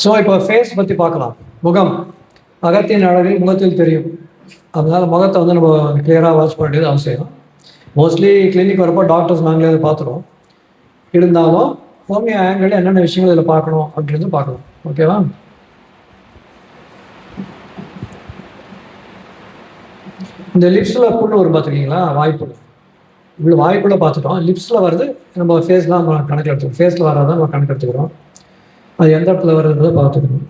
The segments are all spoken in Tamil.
ஸோ இப்போ ஃபேஸ் பற்றி பார்க்கலாம். முகம், அகத்தின் அழகு முகத்தில் தெரியும். அதனால் முகத்தை வந்து நம்ம கிளியராக வாட்ச் பண்ண வேண்டியது அவசியம். மோஸ்ட்லி கிளினிக் வரப்போ டாக்டர்ஸ் நாங்களே அதை பார்த்துருவோம். இருந்தாலும் ஹோமியோ ஆங்கிள் என்னென்ன விஷயங்கள் இதில் பார்க்கணும் அப்படின்றது பார்க்கணும். ஓகேவா? இந்த லிப்ஸில் புண்ணு வரும் பார்த்துருக்கீங்களா? வாய்ப்புண்ணு. இவ்வளோ வாய்ப்புள்ள பார்த்துட்டோம். லிப்ஸில் வருது நம்ம ஃபேஸ் தான் நம்ம கணக்கு எடுத்துக்கிறோம். ஃபேஸில் வராதான் நம்ம கணக்கு எடுத்துக்கிறோம். அது எந்த இடத்துல வருதுன்றதை பார்த்துக்கணும்.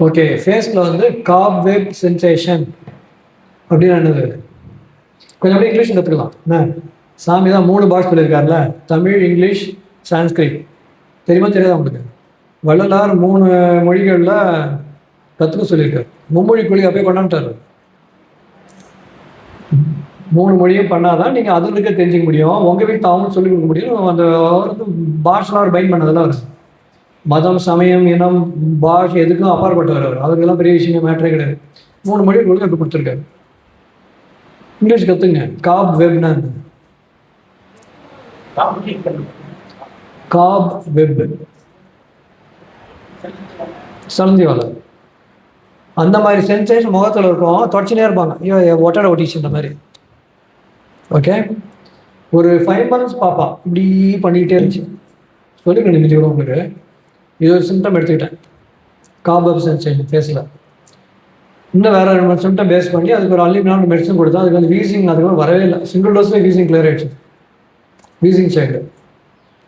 ஓகே, ஃபேஸில் வந்து காப் வெப் சென்சேஷன் அப்படின்னு என்னது? கொஞ்சம் அப்படியே இங்கிலீஷ் கற்றுக்கலாம். என்ன சாமி தான் 3 பாஷை சொல்லியிருக்காருல, தமிழ், இங்கிலீஷ், சான்ஸ்கிரிட். தெரியுமா தெரியாதா உங்களுக்கு? வள்ளலார் 3 மொழிகளில் கற்றுக்க சொல்லியிருக்காரு. மும்மொழி கொள்கை அப்படியே கொண்டாண்டாரு. 3 மொழியும் பண்ணாதான் நீங்கள் அதில் இருக்க தெரிஞ்சிக்க முடியும். உங்கள் வீட்டு அவங்களும் சொல்லிக் கொடுக்க முடியும். அந்த வந்து பாஷெலாம் அவர் பைன் பண்ணதெல்லாம் வருது. மதம், சமயம், இனம், பாஷை எதுக்கும் அப்பாற்பட்டவர் அவர். அதுக்கெல்லாம் பெரிய விஷயம் மேட்டரே கிடையாது. 3 மொழி கொடுத்து அப்படி கொடுத்துருக்காரு. இங்கிலீஷ் கற்றுங்க. காப் வெப்னா காப் வெப் சலந்தி வலை அந்த மாதிரி சென்சேஷன் முகத்தில் இருக்கும். தொடச்சினே இருப்பாங்க. ஐயோ ஒட்டடை ஒட்டிச்சுன்ற மாதிரி. ஓகே, ஒரு 5 months பாப்பா இப்படி பண்ணிக்கிட்டே இருந்துச்சு. சொல்லிக்க நிமித்தி கூட உங்களுக்கு இது ஒரு சிம்டம் எடுத்துக்கிட்டேன். காபப் சென்சேஷன் ஃபேஸில். இன்னும் வேறு 2 சிம்டம் பேஸ் பண்ணி அதுக்கு ஒரு அன்லிமிட்டட் மெடிசன் கொடுத்தா அதுக்கு வந்து வீசிங் அதுக்கு வரவே இல்லை. சிங்கிள் டோஸ்லேயே வீசிங் கிளியர் ஆகிடுச்சு. வீசிங் சைல்டு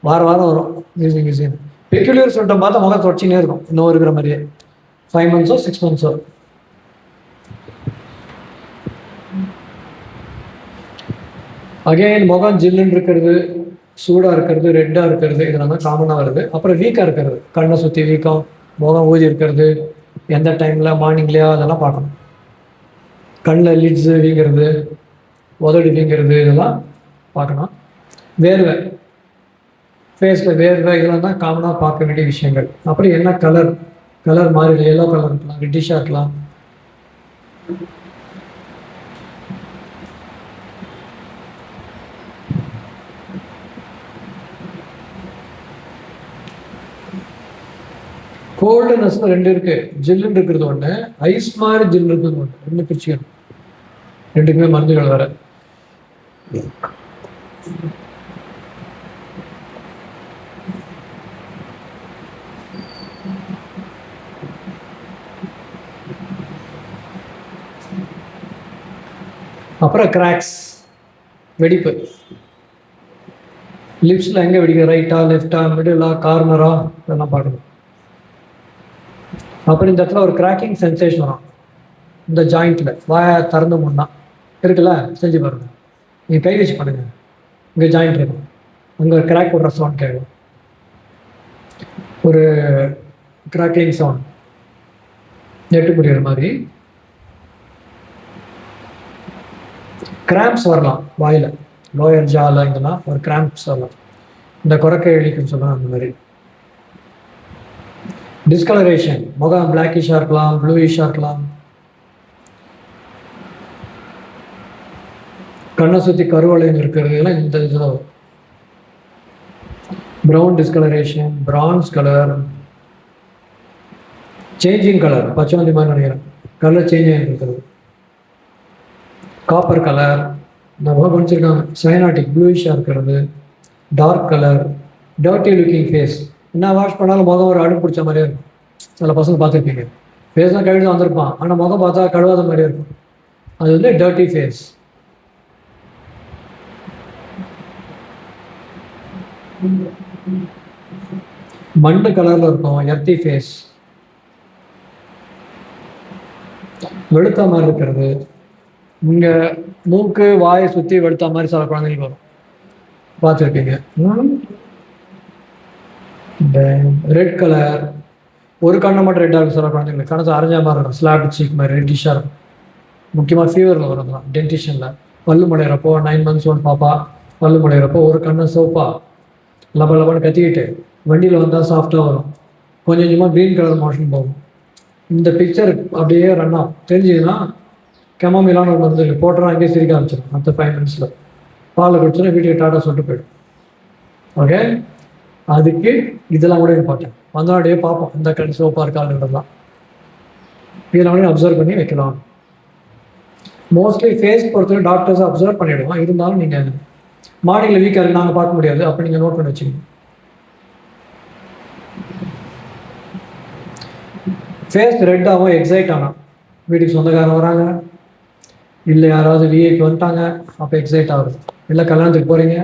வாரம் வரும் வீசிங். பெக்யூலியர் சிம்டம் பார்த்தா முகம் தொடச்சினே இருக்கும். இன்னும் இருக்கிற மாதிரியே 5 months 6 months. அகைன் முகம் ஜில்லுன்னு இருக்கிறது, சூடாக இருக்கிறது, ரெட்டாக இருக்கிறது, இதெல்லாம் தான் காமனாக வருது. அப்புறம் வீக்காக இருக்கிறது, கண்ணை சுற்றி வீக்கம், முகம் ஊதி இருக்கிறது, எந்த டைமில் மார்னிங்லையா அதெல்லாம் பார்க்கணும். கண்ணில் லிட்ஸு வீங்கிறது, உதடு வீங்கிறது, இதெல்லாம் பார்க்கணும். வேர்வை, ஃபேஸில் வேர்வை, இதெல்லாம் தான் காமனாக பார்க்க வேண்டிய விஷயங்கள். அப்புறம் என்ன கலர் மாறி எல்லோ கலர் இருக்கலாம், ரெட்டிஷாக இருக்கலாம். கோல்டுனஸ் 2 இருக்கு. ஜில்லுன்னு இருக்கிறது ஒன்று, ஐஸ் மாதிரி ஜில் இருக்கிறது ஒன்று. 2 பிரிச்சுக்கணும். 2க்குமே மருந்துகள் வேற. அப்புறம் கிராக்ஸ், வெடிப்பு. லிப்ஸில் எங்கே வெடிக்க, ரைட்டா, லெஃப்டா, மிடிலா, கார்னரா, இதெல்லாம் பார்க்கணும். அப்புறம் இந்த இடத்துல ஒரு கிராக்கிங் சென்சேஷன் வரும். இந்த ஜாயிண்ட்டில் வாயை திறந்து முன்னா இருக்குல்ல, செஞ்சு பாருங்க. நீங்கள் கை வச்சு பண்ணுங்க. இங்கே ஜாயிண்ட் இருக்கும், அங்கே கிராக் விடுற சவுண்ட் கேட்கும். ஒரு கிராக்லிங் சவுண்ட், நெட்டு புரியுற மாதிரி. கிராம்ப்ஸ் வரலாம் வாயில், லோயர் ஜால இதெல்லாம் ஒரு கிராம்ப்ஸ் வரலாம். இந்த குறைக்க எலிக்குன்னு சொல்லலாம். அந்த மாதிரி டிஸ்கலரேஷன், முகம் பிளாக்கிஷாக இருக்கலாம், ப்ளூயிஷாக இருக்கலாம். கண்ணை சுற்றி கருவளையம் இருக்கிறது எல்லாம் இந்த இதில் வரும். Brown discoloration, bronze colour, changing colour, பச்சை வந்தி மாதிரி நினைக்கிறேன், கலர் சேஞ்ச் ஆகிருக்கிறது. காப்பர் கலர், நம்ம படிச்சிருக்காங்க. சைனாட்டிக், ப்ளூயிஷாக இருக்கிறது. Dark colour, dirty looking face. என்ன வாஷ் பண்ணாலும் முகம் ஒரு அடுப்பு பிடிச்ச மாதிரியே இருக்கும். சில பசங்க பார்த்துருப்பீங்க, ஃபேஸ் தான் கழுவி தான் வந்திருப்பான், ஆனால் முகம் பார்த்தா கழுவாத மாதிரியே இருக்கும். அது வந்து டர்ட்டி ஃபேஸ். மண்டு கலரில் இருக்கும், எர்த்தி ஃபேஸ். வெளுத்த மாதிரி இருக்கிறது, இங்கே மூக்கு வாயை சுற்றி வெளுத்த மாதிரி சில குழந்தைங்களுக்கு வரும், பார்த்துருப்பீங்க. ரெட் கலர், ஒரு கண்ணை மட்டும் ரெட்டாக இருக்கும் சில குழந்தைங்களுக்கு, கணத்தை அரைஞ்ச மாதிரி இருக்கும், ஸ்லாப் சீக் மாதிரி ரெட்டிஷாக இருக்கும். முக்கியமாக ஃபீவரில் வரதுலாம் டென்டிஷனில் பல்லு முளையிறப்போ 9 months ஒன்று பாப்பா பல்லு முளையிறப்போ ஒரு கண்ணை சோப்பா லப லபன்னு கத்திக்கிட்டு வண்டியில் வந்தால் சாஃப்டாக வரும், கொஞ்சம் கொஞ்சமாக க்ரீன் கலர் மோஷன் போகும். இந்த பிக்சர் அப்படியே ரன் ஆகும். தெரிஞ்சுதுன்னா கெமோமிலான்னு ஒரு மருந்து போட்டோம், அங்கேயே சிரிக்க ஆரம்பிச்சிடும். மற்ற 5 minutes பாலில் குடிச்சோன்னா வீட்டுக்கு டாட்டா சொல்லிட்டு போயிடும். ஓகே, அதுக்கு இதெல்லாம் கூட இம்பார்ட்டன்ட். வந்தோடனே பார்ப்போம் இந்த கண் சோப்பாக இருக்காதுன்றதுலாம், இதெல்லாம் கூட அப்சர்வ் பண்ணி வைக்கலாம். மோஸ்ட்லி ஃபேஸ் பொறுத்தவரை டாக்டர்ஸை அப்சர்வ் பண்ணிவிடுவோம். இருந்தாலும் நீங்கள் மார்னிங்கில் வீக்காக இருக்கு நாங்கள் பார்க்க முடியாது, அப்போ நீங்கள் நோட் பண்ணி வச்சுக்கணும். ஃபேஸ் ரெட் ஆகும் எக்ஸைட் ஆனால், வீட்டுக்கு சொந்தக்காரன் வராங்க, இல்லை யாராவது விஐபி வந்துட்டாங்க அப்போ எக்ஸைட் ஆகுது, இல்லை கல்யாணத்துக்கு போகிறீங்க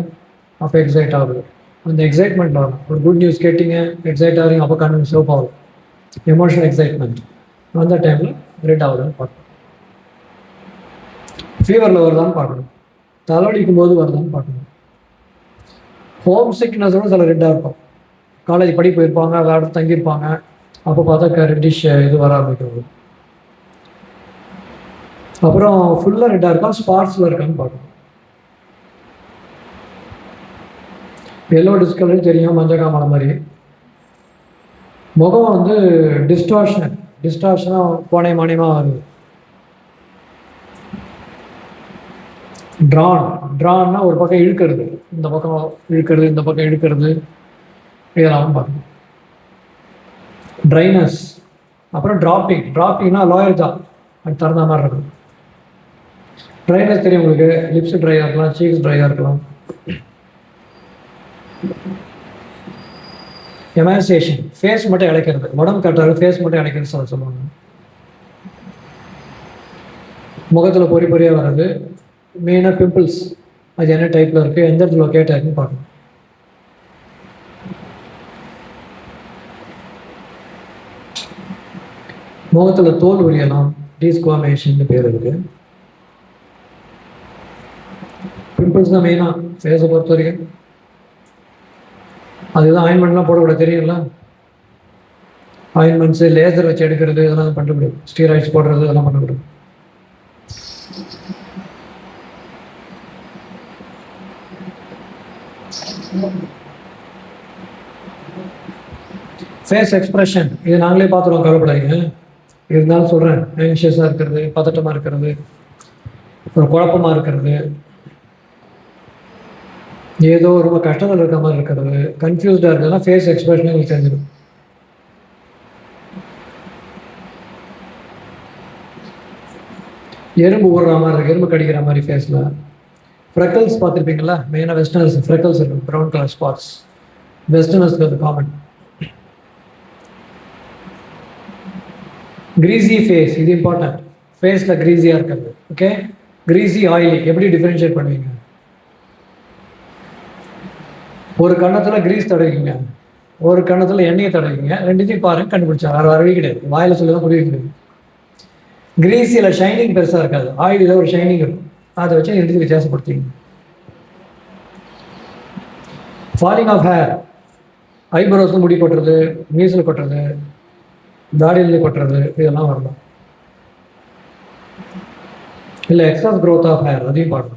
அப்போ எக்ஸைட் ஆகுது. அந்த எக்ஸைட்மெண்ட் வரும். ஒரு குட் நியூஸ் கேட்டிங்க எக்ஸைட் ஆகுறீங்க, அப்போ கண்ணு சோப் ஆகும். எமோஷனல் எக்ஸைட்மெண்ட் அந்த டைமில் ரெட் ஆகுதுன்னு பார்க்கணும். ஃபீவரில் வருதான்னு பார்க்கணும், தலைவலிக்கும் போது வருதான்னு பார்க்கணும். ஹோம் சிக்னஸோட சில ரெட்டாக இருக்கும். காலேஜ் படி போயிருப்பாங்க, வேறு தங்கியிருப்பாங்க, அப்போ பார்த்தா ரெட்டிஷ் இது வர ஆரம்பிக்கிறது. அப்புறம் ஃபுல்லாக ரெட்டாக இருக்கா ஸ்பாட்ஸில் இருக்கான்னு பார்க்கணும். எல்லோ டிஸ்கலர் தெரியும், மஞ்சள் காமலை மாதிரி. முகம் வந்து டிஸ்டார்ஷனாக மானியமாக வருது. ட்ரான்னா ஒரு பக்கம் இழுக்கிறது, இந்த பக்கம் இழுக்கிறது, இந்த பக்கம் இழுக்கிறது, இதெல்லாம் பார்க்கணும். ட்ரைனஸ், அப்புறம் ட்ராப்பிங்னா லாயர் தான், அது திறந்த மாதிரி இருக்கும். ட்ரைனஸ் தெரியும் உங்களுக்கு, லிப்ஸ் ட்ரையாக இருக்கலாம், சீக்ஸ் ட்ரையாக இருக்கலாம். எமான்சியேஷன், ஃபேஸ் மட்டும் இழைக்கிறது, உடம்பு கட்டுறது, ஃபேஸ் மட்டும் இழைக்கிறது சொல்லுவாங்க. முகத்தில் பொறி பொறியாக வர்றது, மெயினாக பிம்பிள்ஸ், அது என்ன டைப்பில் இருக்குது, எந்த இடத்துல லொக்கேட் ஆகிருக்குன்னு பார்க்கணும். முகத்தில் தோல் உரியலாம், டிஸ்குவாமேஷன் பேர் இருக்குது. பிம்பிள்ஸ் தான் மெயினாக ஃபேஸை பொறுத்த வரைக்கும். அதுதான் ஆயின்மெண்ட்லாம் போடக்கூடாது தெரியும்ல, ஆயின்மெண்ட்ஸு லேசர் வச்சு எடுக்கிறது இதெல்லாம் பண்ண முடியாது, ஸ்டீராய்ட்ஸ் போடுறது இதெல்லாம் பண்ண முடியாது. ஃபேஸ் எக்ஸ்பிரஷன் இது நாங்களே பார்த்துருவோம், கவலைப்படாதீங்க. இருந்தாலும் சொல்கிறேன், ஆங்ஷியஸாக இருக்கிறது, பதட்டமாக இருக்கிறது, ஒரு குழப்பமாக இருக்கிறது, ஏதோ ரொம்ப கஷ்டங்கள் இருக்கிற மாதிரி இருக்கிறது, கன்ஃபியூஸ்டாக இருக்கிறதுனா ஃபேஸ் எக்ஸ்பிரஷன் உங்களுக்கு தெரிஞ்சிடும். எறும்பு ஊடுற மாதிரி இருக்குது, எறும்பு கடிக்கிற மாதிரி ஃபேஸில். ஃப்ரெக்கல்ஸ் பார்த்துருப்பீங்களா, மெயினாக வெஸ்டர்னர்ஸ் ஃப்ரெக்கல்ஸ் இருக்கும், ப்ரௌன் கலர் ஸ்பாட்ஸ், வெஸ்டர்னர்ஸ்க்கு அது காமன். கிரீஸி ஃபேஸ், இது இம்பார்ட்டன்ட். ஃபேஸில் கிரீஸியாக இருக்கிறது. ஓகே, கிரீஸி ஆயிலி எப்படி டிஃப்ரென்ஷியேட் பண்ணுவீங்க? ஒரு கண்ணத்தில் கிரீஸ் தடவிக்கிங்க, ஒரு கண்ணத்தில் எண்ணெயை தடவிக்கிங்க, ரெண்டுத்தையும் பாருங்க கண்டுபிடிச்சா. வேறு வரவே கிடையாது, வாயில் சொல்லி தான் புரிய கிடையாது. கிரீஸில் ஷைனிங் பெருசாக இருக்காது, ஆயிலில் ஒரு ஷைனிங் இருக்கும், அதை வச்சு ரெண்டுத்தையும் வித்தியாசப்படுத்திங்க. ஃபாலிங் ஆஃப் ஹேர், ஐப்ரோஸில் முடி கொட்டுறது, மீசில் கொட்டுறது, தாடியில் கொட்டுறது, இதெல்லாம் வரலாம். இல்லை எக்ஸஸ் க்ரோத் ஆஃப் ஹேர், அதையும் பார்க்கணும்.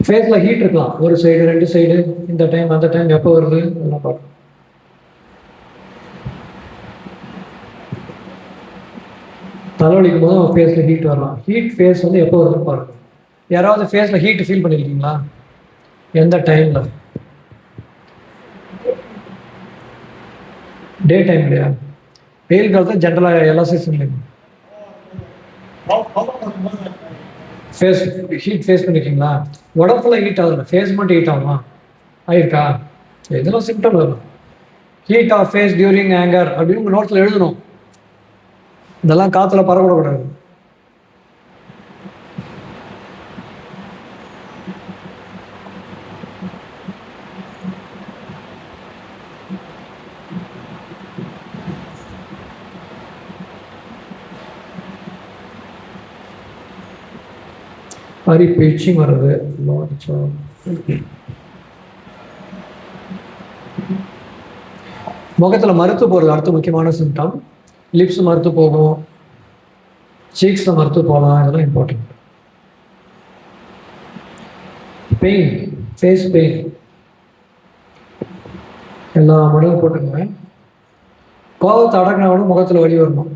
ஃபேஸில் ஹீட் இருக்கலாம், ஒரு சைடு ரெண்டு சைடு, இந்த டைம் அந்த டைம் எப்போ வருது அதெல்லாம் பார்க்கணும். தலைவலிக்கும் போது ஃபேஸில் ஹீட் வரலாம். ஹீட் ஃபேஸ் வந்து எப்போ வருதுன்னு பார்க்கணும். யாராவது ஃபேஸில் ஹீட் ஃபீல் பண்ணியிருக்கீங்களா? எந்த டைமில்? டே டைம் இல்லையா? வெயில் காலத்தில் ஜென்ரலாக எல்லா சீசன்லையும் ஃபேஸ் ஹீட் ஃபேஸ் பண்ணியிருக்கீங்களா? உடம்புல ஹீட் ஆகுதுல்ல, ஃபேஸ் மட்டும் ஹீட் ஆகுமா? ஆயிருக்கா? இதெல்லாம் சிம்டம் வரும். Heat of face during anger அப்படின்னு உங்கள் நோட்ஸில் எழுதணும். இதெல்லாம் காற்றுல பரவக்கூடாது. மாதிரி பேச்சிங் வர்றது, முகத்தில் மறுத்து போகிறது அடுத்த முக்கியமான சிம்டம். லிப்ஸ் மறுத்து போகும், சீக்ஸில் மறுத்து போகலாம், இதெல்லாம் இம்பார்ட்டன்ட். பெயின், ஃபேஸ் பெயின், எல்லா மடலும் போட்டுக்கோங்க. கோபத்தை அடக்கினவனும் முகத்தில் வலி வரணும்.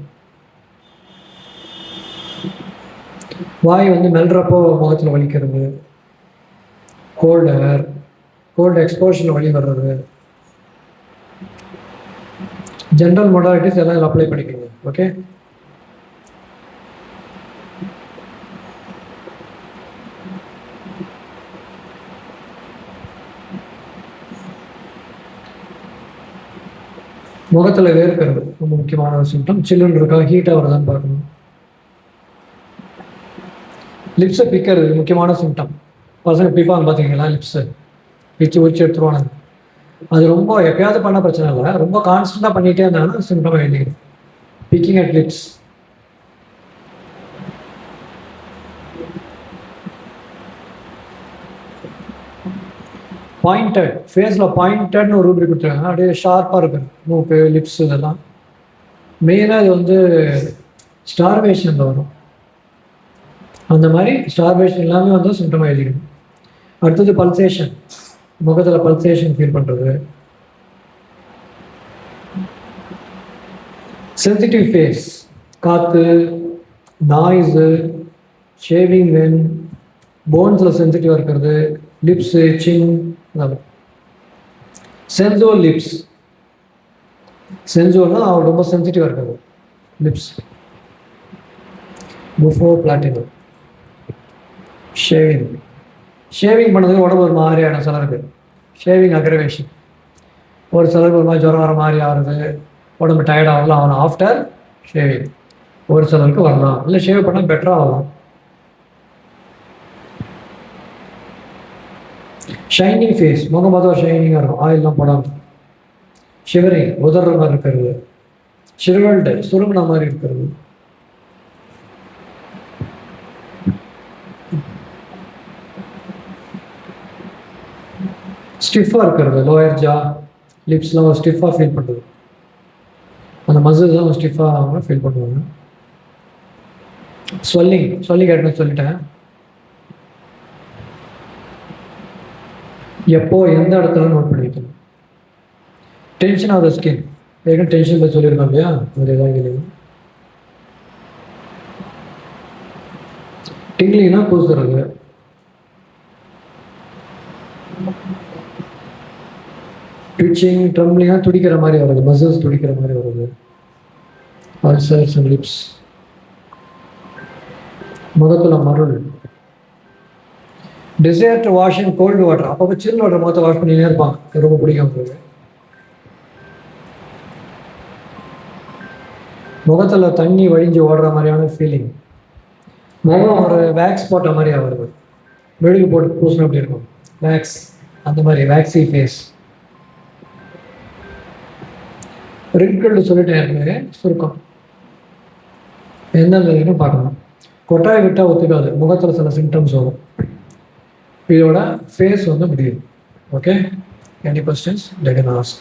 வாய் வந்து மெல்றப்போ முகத்தில் வலிக்கிறது, கோல்டு ஏர், கோல்டு எக்ஸ்போஷனில் வலி வர்றது, ஜென்ரல் மொடாலிட்டிஸ் எல்லாம் அப்ளை பண்ணிக்கோங்க. ஓகே, முகத்தில் வேர்க்கிறது ரொம்ப முக்கியமான ஒரு சிம்டம். சில்லுன்னு இருக்கா, ஹீட்டாக வருதான்னு பார்க்கணும். லிப்ஸை பிக்கிறது முக்கியமான சிம்டம். பசங்க பிப்பாங்க பார்த்தீங்களா, லிப்ஸை பிச்சு உரிச்சு எடுத்துருவானுங்க. அது ரொம்ப எப்பயாவது பண்ண பிரச்சனை இல்லை, ரொம்ப கான்ஸ்டண்டாக பண்ணிகிட்டே இருந்தாங்கன்னா சிம்டம் எழுதிடும். Picking at lips. பாயிண்டட், ஃபேஸில் பாயிண்டட்னு ஒரு ரூபி கொடுத்துருக்காங்க, அப்படியே ஷார்ப்பாக இருக்குது மூக்கு, லிப்ஸ், இதெல்லாம். மெயினாக இது வந்து ஸ்டார்வேஷனில் வரும். அந்த மாதிரி ஸ்டார்வேஷன் எல்லாமே வந்து சிம்டமாக எழுதிக்கணும். அடுத்தது பல்சேஷன், முகத்தில் பல்சேஷன் ஃபீல் பண்ணுறது. சென்சிட்டிவ் ஃபேஸ், காற்று, நாய்ஸு, ஷேவிங் வென், போன்ஸில் சென்சிட்டிவாக இருக்கிறது, லிப்ஸு, சின். சென்சோ லிப்ஸ், சென்சோன்னா ரொம்ப சென்சிட்டிவாக இருக்கிறது லிப்ஸ். புஃபோ பிளாட்டினம். ஷேவிங், ஷேவிங் பண்ணதுக்கு உடம்பு ஒரு மாதிரியான சிலருக்கு ஷேவிங் அக்ரவேஷன். ஒரு சிலருக்கு ஒரு மாதிரி ஜுரம் வர மாதிரி ஆகுது, உடம்பு டயர்ட் ஆகலாம் ஆகலாம் ஆஃப்டர் ஷேவிங். ஒரு சிலருக்கு வரலாம், இல்லை ஷேவ் பண்ணால் பெட்டராக ஆகலாம். ஷைனிங் ஃபேஸ், முகம் பார்த்தா ஷைனிங்காக இருக்கும், ஆயிலெலாம் போடாமல். ஷிவரிங், உதற மாதிரி இருக்கிறது. ஷிவல்டு, சுருங்கின மாதிரி இருக்கிறது. ஸ்டிஃபாக இருக்கிறது, லோயர் ஜா, லிப்ஸ்லாம் ஸ்டிஃபாக ஃபீல் பண்ணுறது. அந்த மசில்ஸ்லாம் ஸ்டிஃபாக அவங்க ஃபீல் பண்ணுவாங்க. ஸ்வெல்லிங், ஸ்வெல்லிங் ஆகிட்டுன்னு சொல்லிட்டேன். எப்போ எந்த இடத்துல நோட் பண்ணி வைக்கணும். டென்ஷன் ஆஃப் த ஸ்கின், ஏற்கனவே டென்ஷன் பற்றி சொல்லியிருக்கோம் இல்லையா, அது எதாவது இல்லைங்க. டிங்லிங்னா கூசுறது. ட்விச்சிங், ட்ரம்லிங்னா துடிக்கிற மாதிரி வருது, மசில்ஸ் துடிக்கிற மாதிரி வருது. Ulcers and lips. முகத்தில் மருள். Desire to wash in cold water, அப்போ சில் வாட்டர் முகத்தை வாஷ் பண்ணினே இருப்பாங்க, ரொம்ப பிடிக்கும் உங்களுக்கு. முகத்தில் தண்ணி வழிஞ்சு ஓடுற மாதிரியான ஃபீலிங். முகம் ஒரு வேக்ஸ் போட்ட மாதிரியா வருது, மெழுகு போட்டு பூசணும் அப்படி இருக்கும், வேக்ஸ், அந்த மாதிரி வேக்ஸி ஃபேஸ். ரிங்கிள்டு சொல்லிட்டேன் ஏற்கனவே, சுருக்கம். எந்தெந்த பார்க்கணும். கொட்டாய் விட்டால் ஒத்துக்காது, முகத்தில் சில சிம்டம்ஸ் வரும். இதோட ஃபேஸ் வந்து முடியுது. Okay, any questions let me ask.